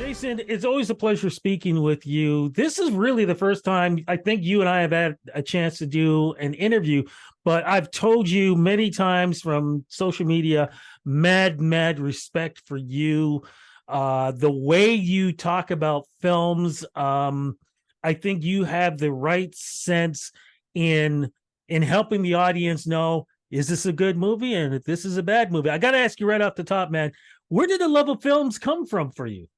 Jason, it's always a pleasure speaking with you. This is really the first time I think you and I have had a chance to do an interview, but I've told you many times from social media, mad respect for you. The way you talk about films, I think you have the right sense in helping the audience know, is this a good movie and if this is a bad movie. I got to ask you right off the top, man, where did the love of films come from for you?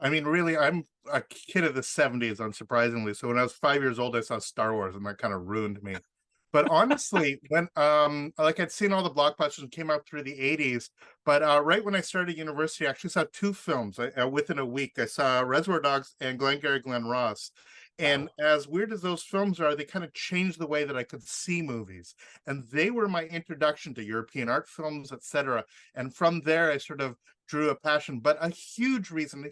I mean, really, I'm a kid of the 70s, unsurprisingly. So when I was 5 years old, I saw Star Wars, and that kind of ruined me. But honestly, when like I'd seen all the blockbusters and came out through the 80s, but right when I started university, I actually saw two films within a week. I saw Reservoir Dogs and Glengarry Glen Ross. And Wow. as weird as those films are, they kind of changed the way that I could see movies. And they were my introduction to European art films, etc. And from there, I sort of drew a passion. But a huge reason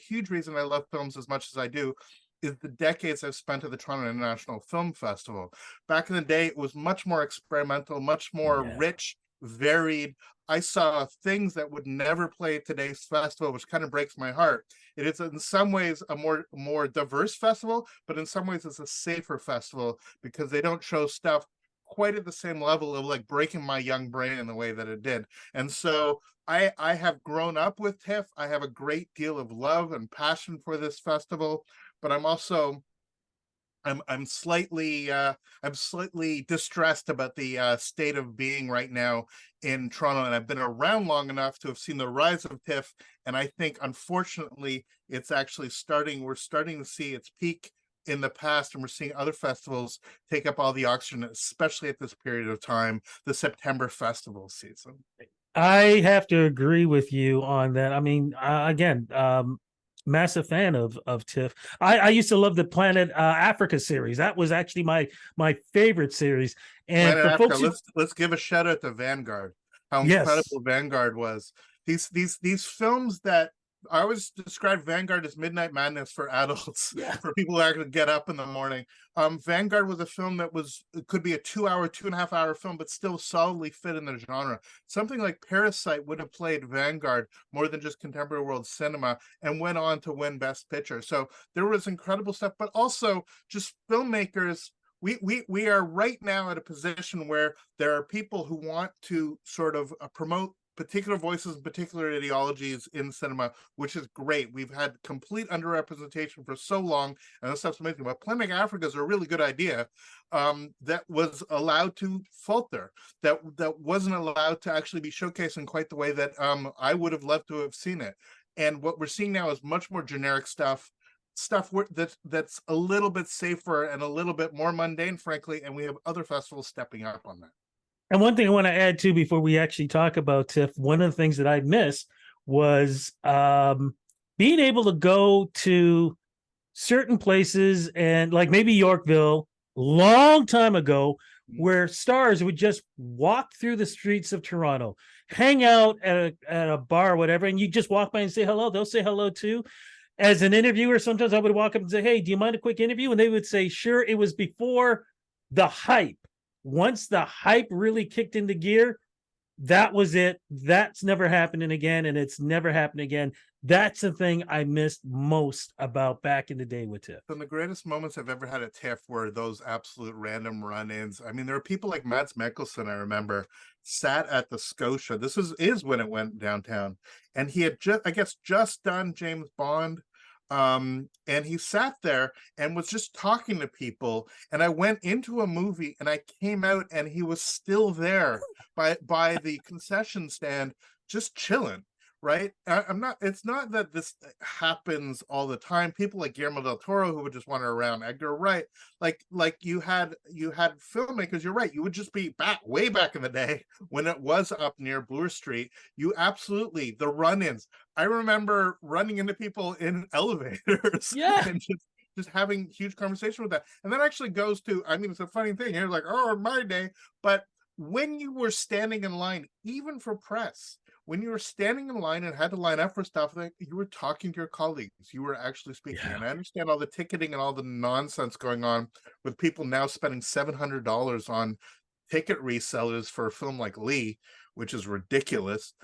I love films as much as I do is the decades I've spent at the Toronto International Film Festival. Back in the day, it was much more experimental, much more Yeah. rich, varied. I saw things that would never play at today's festival, which kind of breaks my heart. It is in some ways a more diverse festival, but in some ways it's a safer festival because they don't show stuff quite at the same level of like breaking my young brain in the way that it did. And so I have grown up with TIFF. I have a great deal of love and passion for this festival, but I'm slightly distressed about the state of being right now in Toronto, and I've been around long enough to have seen the rise of TIFF, and I think unfortunately it's actually we're starting to see its peak in the past, and we're seeing other festivals take up all the oxygen, especially at this period of time, the September festival season. I have to agree with you on that. I mean, again, massive fan of TIFF. I used to love the Planet Africa series. That was actually my favorite series. And Planet for Africa. folks who, Let's give a shout out to Vanguard. How yes, incredible Vanguard was. These films that I always describe Vanguard as Midnight Madness for adults, yeah, for people who actually get up in the morning. Vanguard was a film that it could be a 2 hour, 2.5 hour film, but still solidly fit in the genre. Something like Parasite would have played Vanguard more than just contemporary world cinema and went on to win Best Picture. So there was incredible stuff, but also just filmmakers. We are right now at a position where there are people who want to sort of promote particular voices and particular ideologies in cinema, which is great. We've had complete underrepresentation for so long, and this stuff's amazing. But Planet Africa is a really good idea that was allowed to falter, that wasn't allowed to actually be showcased in quite the way that I would have loved to have seen it. And what we're seeing now is much more generic stuff that's a little bit safer and a little bit more mundane, frankly, and we have other festivals stepping up on that. and one thing I want to add too before we actually talk about TIFF, one of the things that I miss was being able to go to certain places and like maybe Yorkville, long time ago, where stars would just walk through the streets of Toronto, hang out at a bar or whatever, and you just walk by and say hello. They'll say hello too. As an interviewer, sometimes I would walk up and say, "Hey, do you mind a quick interview?" And they would say, "Sure." It was before the hype. Once the hype really kicked into gear, that was it. That's never happening again, and it's never happened again. That's the thing I missed most about back in the day with TIFF. And the greatest moments I've ever had at TIFF were those absolute random run-ins. I mean, there were people like Mads Mikkelsen, I remember, sat at the Scotia. This is when it went downtown. And he had just done James Bond. And he sat there and was just talking to people. And I went into a movie and I came out and he was still there by the concession stand, just chilling. Right. I'm not, it's not that this happens all the time. People like Guillermo del Toro who would just wander around, Edgar Wright, like you had filmmakers, you're right. You would just be way back in the day when it was up near Bloor Street. You absolutely, the run-ins. I remember running into people in elevators Yeah. and just having huge conversation with that. And that actually goes to, I mean, it's a funny thing. You're like, oh, in my day, but when you were standing in line, even for press, when you were standing in line and had to line up for stuff, like you were talking to your colleagues, you were actually speaking. Yeah. And I understand all the ticketing and all the nonsense going on with people now spending $700 on ticket resellers for a film like Lee, which is ridiculous.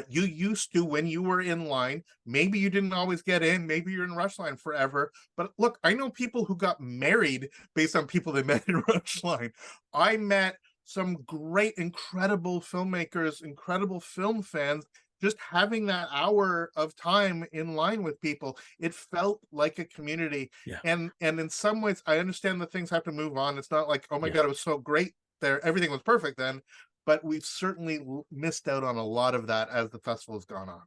You used to, when you were in line, maybe you didn't always get in, maybe you're in rush line forever. But look, I know people who got married based on people they met in rush line. I met some great, incredible filmmakers, incredible film fans. Just having that hour of time in line with people, it felt like a community. Yeah. And in some ways, I understand that things have to move on. It's not like, oh my Yeah. God, it was so great there. Everything was perfect then, but we've certainly missed out on a lot of that as the festival has gone on.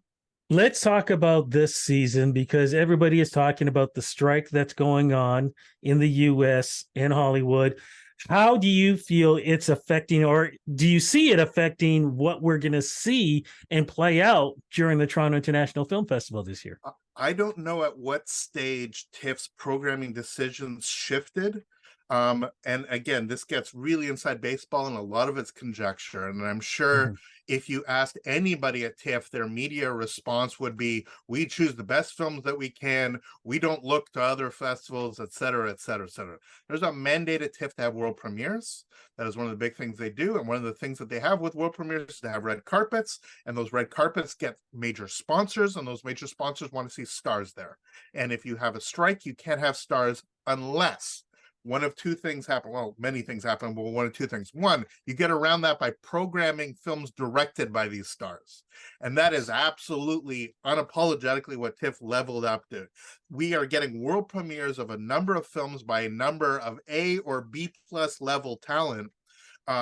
Let's talk about this season, because everybody is talking about the strike that's going on in the US and Hollywood. How do you feel it's affecting, or do you see it affecting what we're going to see and play out during the Toronto International Film Festival this year? I don't know at what stage TIFF's programming decisions shifted. And again, this gets really inside baseball, and a lot of it's conjecture. And I'm sure if you asked anybody at TIFF, their media response would be, we choose the best films that we can. We don't look to other festivals, et cetera, et cetera, et cetera. There's a mandate at TIFF to have world premieres. That is one of the big things they do. And one of the things that they have with world premieres is to have red carpets. And those red carpets get major sponsors, and those major sponsors want to see stars there. And if you have a strike, you can't have stars unless one of two things happen. Well, many things happen, but one of two things. One, you get around that by programming films directed by these stars. And that is absolutely unapologetically what TIFF leveled up to. We are getting world premieres of a number of films by a number of A or B plus level talent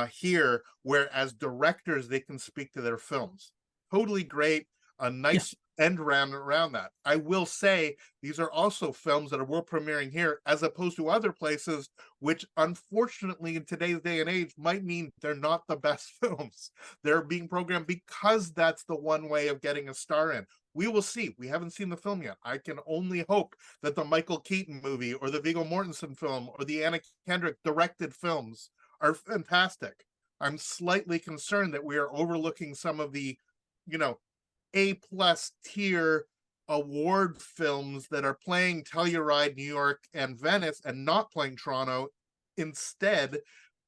here, where as directors, they can speak to their films. Totally great. A nice end around that. I will say these are also films that are world premiering here, as opposed to other places, which unfortunately in today's day and age might mean they're not the best films. They're being programmed because that's the one way of getting a star in. We will see. We haven't seen the film yet. I can only hope that the Michael Keaton movie or the Viggo Mortensen film or the Anna Kendrick directed films are fantastic. I'm slightly concerned that we are overlooking some of the, A plus tier award films that are playing Telluride, New York, and Venice, and not playing Toronto. Instead,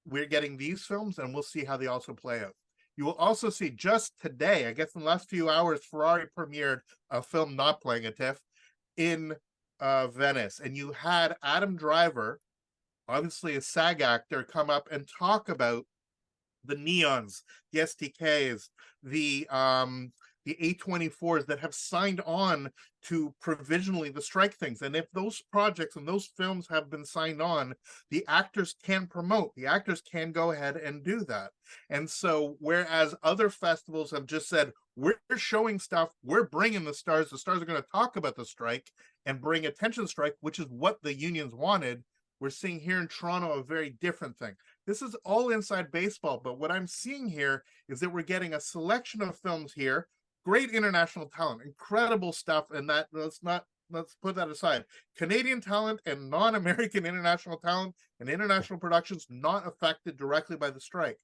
we're getting these films, and we'll see how they also play out. You will also see just today, I guess in the last few hours, Ferrari premiered a film not playing at TIFF in Venice. And you had Adam Driver, obviously a SAG actor, come up and talk about the neons, the STKs, the A24s that have signed on to provisionally the strike things. And if those projects and those films have been signed on, the actors can promote, the actors can go ahead and do that. And so whereas other festivals have just said, we're showing stuff, we're bringing the stars are going to talk about the strike and bring attention to the strike, which is what the unions wanted, we're seeing here in Toronto a very different thing. This is all inside baseball, but what I'm seeing here is that we're getting a selection of films here, great international talent, incredible stuff, and that let's put that aside. Canadian talent and non-American international talent and international productions not affected directly by the strike.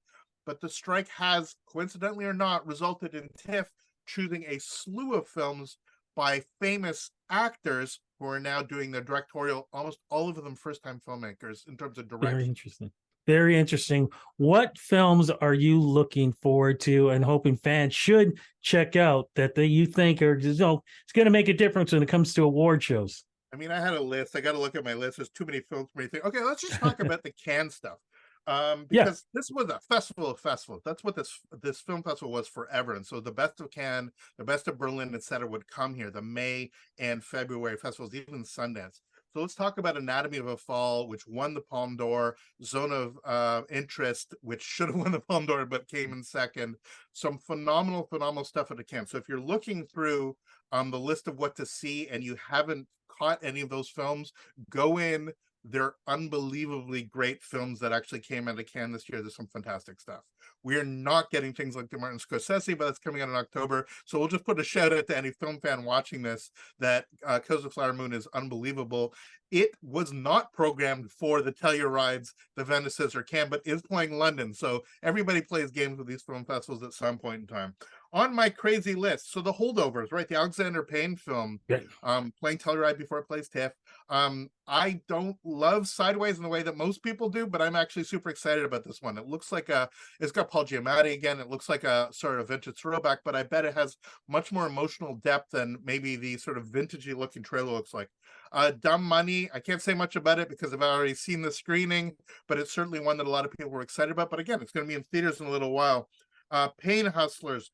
But the strike has, coincidentally or not, resulted in TIFF choosing a slew of films by famous actors who are now doing their directorial, almost all of them first-time filmmakers in terms of direction. Very interesting. Very interesting. What films are you looking forward to and hoping fans should check out that you think are, it's going to make a difference when it comes to award shows? I mean, I had a list. I got to look at my list. There's too many films for me to think. Okay, let's just talk about the Cannes stuff. Because this was a festival of festivals. That's what this film festival was forever. And so the best of Cannes, the best of Berlin, etc., would come here. The May and February festivals, even Sundance. So let's talk about Anatomy of a Fall, which won the Palme d'Or, Zone of Interest, which should have won the Palme d'Or, but came in second. Some phenomenal stuff at the Cannes. So if you're looking through the list of what to see and you haven't caught any of those films, go in. They're unbelievably great films that actually came out of Cannes this year. There's some fantastic stuff. We're not getting things like the Martin Scorsese, but that's coming out in October. So we'll just put a shout out to any film fan watching this that Killers of the Flower Moon is unbelievable. It was not programmed for the Tellurides, the Venices, or Cannes, but is playing London. So everybody plays games with these film festivals at some point in time. on my crazy list. So the Holdovers, right? The Alexander Payne film, Yeah. playing Telluride before it plays TIFF. I don't love Sideways in the way that most people do, but I'm actually super excited about this one. It looks like it's got Paul Giamatti again. It looks like a sort of vintage throwback, but I bet it has much more emotional depth than maybe the sort of vintagey looking trailer looks like. Dumb Money, I can't say much about it because I've already seen the screening, but it's certainly one that a lot of people were excited about. But again, it's going to be in theaters in a little while. Pain Hustlers,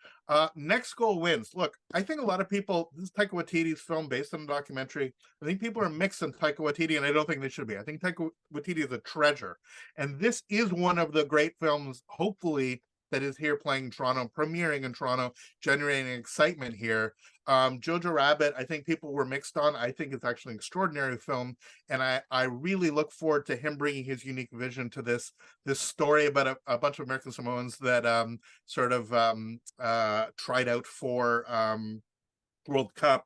Next Goal Wins. Look, I think a lot of people, this is Taika Waititi's film based on a documentary. I think people are mixed on Taika Waititi, and I don't think they should be. I think Taika Waititi is a treasure. And this is one of the great films, hopefully, that is here playing Toronto, premiering in Toronto, generating excitement here. Jojo Rabbit, I think people were mixed on. I think it's actually an extraordinary film, and I really look forward to him bringing his unique vision to this story about a bunch of American Samoans that tried out for World Cup.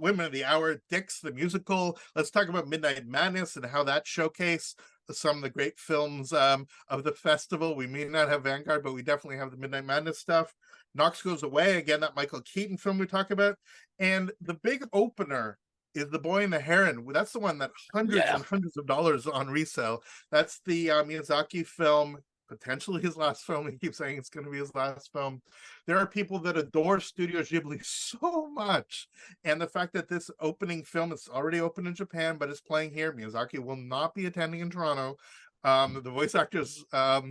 Women of the Hour, Dix the musical. Let's talk about Midnight Madness and how that showcased some of the great films of the festival. We may not have Vanguard, but we definitely have the Midnight Madness stuff. Knox Goes Away, again, that Michael Keaton film we talk about. And the big opener is The Boy and the Heron. That's the one that hundreds and hundreds of dollars on resale. That's the Miyazaki film, potentially his last film. He keeps saying it's going to be his last film. There are people that adore Studio Ghibli so much. And the fact that this opening film is already open in Japan, but it's playing here, Miyazaki will not be attending in Toronto. The voice actors are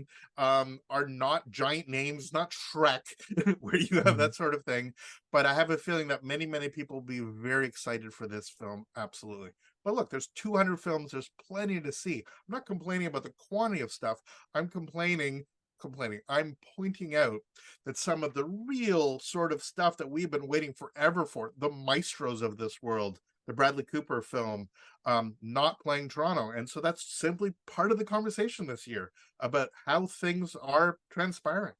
not giant names, not Shrek, where you have that sort of thing. But I have a feeling that many, many people will be very excited for this film. Absolutely. But look, there's 200 films. There's plenty to see. I'm not complaining about the quantity of stuff. I'm complaining. I'm pointing out that some of the real sort of stuff that we've been waiting forever for, the maestros of this world, the Bradley Cooper film, not playing Toronto. And so that's simply part of the conversation this year about how things are transpiring.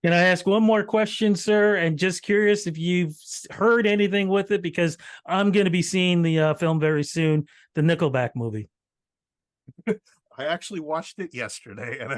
Can I ask one more question, sir? And just curious if you've heard anything with it, because I'm going to be seeing the film very soon, the Nickelback movie. I actually watched it yesterday, and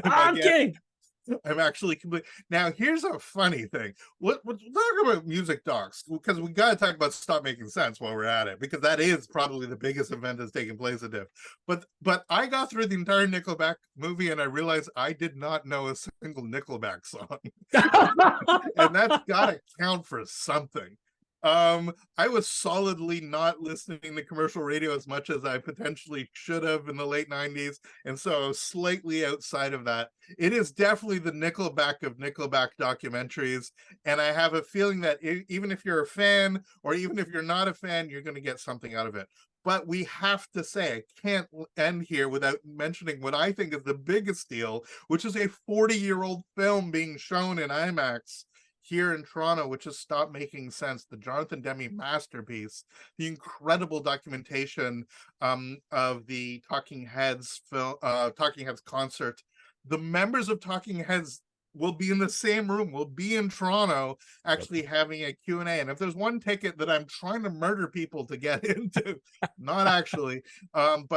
I'm actually complete. Now, here's a funny thing. What talk about music docs, because we got to talk about Stop Making Sense while we're at it, because that is probably the biggest event that's taking place at DIF. But I got through the entire Nickelback movie, and I realized I did not know a single Nickelback song, and that's got to count for something. I was solidly not listening to commercial radio as much as I potentially should have in the late 90s, and so slightly outside of that. It is definitely the Nickelback of Nickelback documentaries, and I have a feeling that even if you're a fan, or even if you're not a fan, you're going to get something out of it. But we have to say, I can't end here without mentioning what I think is the biggest deal, which is a 40-year-old film being shown in IMAX here in Toronto, which has Stop Making Sense, the Jonathan Demme masterpiece, the incredible documentation of the Talking Heads film, Talking Heads concert. The members of Talking Heads will be in the same room, will be in Toronto, actually having a Q&A. And if there's one ticket that I'm trying to murder people to get into, not actually, and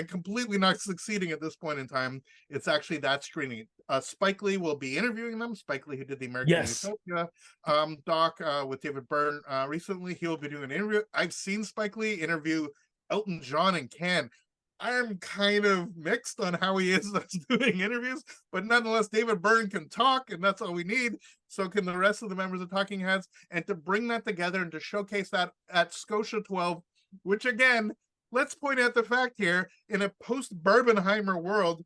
completely not succeeding at this point in time, it's actually that screening. Spike Lee will be interviewing them. Spike Lee, who did the American Utopia doc with David Byrne recently, he will be doing an interview. I've seen Spike Lee interview Elton John and Can. I'm kind of mixed on how he is that's doing interviews, but nonetheless, David Byrne can talk, and that's all we need. So can the rest of the members of Talking Heads. And to bring that together and to showcase that at Scotia 12, which again, let's point out the fact here, in a post-Barbenheimer world,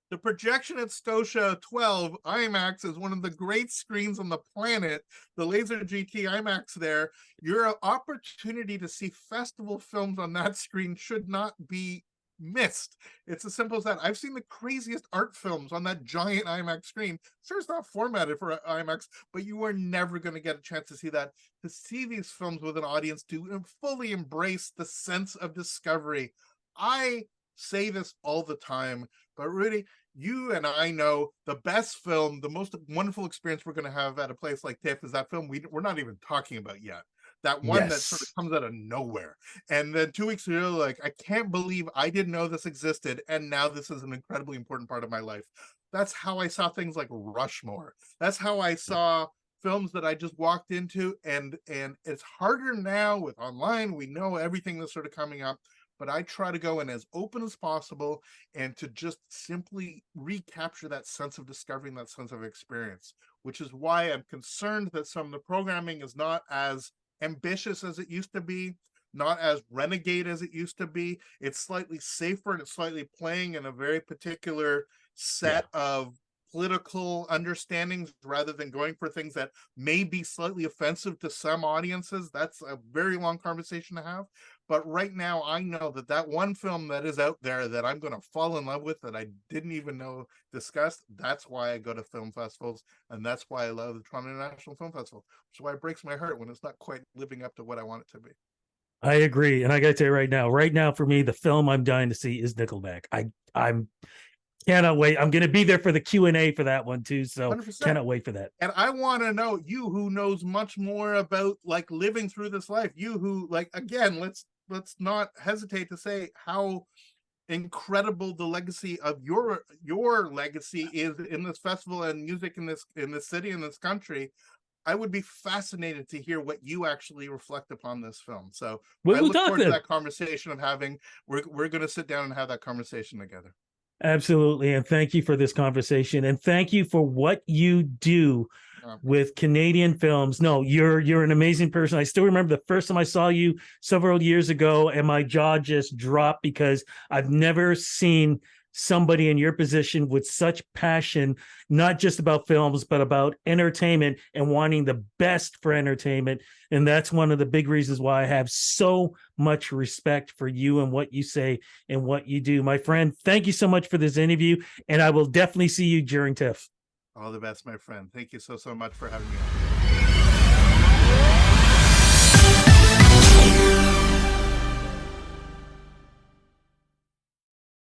the projection at Scotia 12 IMAX is one of the great screens on the planet. The Laser GT IMAX there, your opportunity to see festival films on that screen should not be missed. It's as simple as that. I've seen the craziest art films on that giant IMAX screen. Sure, it's not formatted for IMAX, but you are never going to get a chance to see that. To see these films with an audience, to fully embrace the sense of discovery. I say this all the time, but really, you and I know the best film, the most wonderful experience we're going to have at a place like TIFF is that film we're not even talking about yet. That one that sort of comes out of nowhere. And then 2 weeks ago, like, I can't believe I didn't know this existed, and now this is an incredibly important part of my life. That's how I saw things like Rushmore. That's how I saw films that I just walked into, and it's harder now with online. We know everything that's sort of coming up, but I try to go in as open as possible and to just simply recapture that sense of discovering, that sense of experience, which is why I'm concerned that some of the programming is not as ambitious as it used to be, not as renegade as it used to be. It's slightly safer, and it's slightly playing in a very particular set of political understandings rather than going for things that may be slightly offensive to some audiences. That's a very long conversation to have. But right now, I know that that one film that is out there that I'm going to fall in love with, that I didn't even know discussed, that's why I go to film festivals, and that's why I love the Toronto International Film Festival, which is why it breaks my heart when it's not quite living up to what I want it to be. I agree, and I got to tell you right now, for me, the film I'm dying to see is Nickelback. I'm cannot wait. I'm going to be there for the Q&A for that one too, so 100%. Cannot wait for that. And I want to know, you who knows much more about like living through this life, you who, like, again, let's not hesitate to say how incredible the legacy of your legacy is in this festival and music in this city, in this country. I would be fascinated to hear what you actually reflect upon this film. So I look forward to that conversation of having, we're going to sit down and have that conversation together. Absolutely. And thank you for this conversation. And thank you for what you do with Canadian films. No, you're an amazing person. I still remember the first time I saw you several years ago, and my jaw just dropped because I've never seen somebody in your position with such passion, not just about films, but about entertainment and wanting the best for entertainment. And that's one of the big reasons why I have so much respect for you and what you say and what you do. My friend, thank you so much for this interview, and I will definitely see you during TIFF. All the best, my friend. Thank you so much for having me on.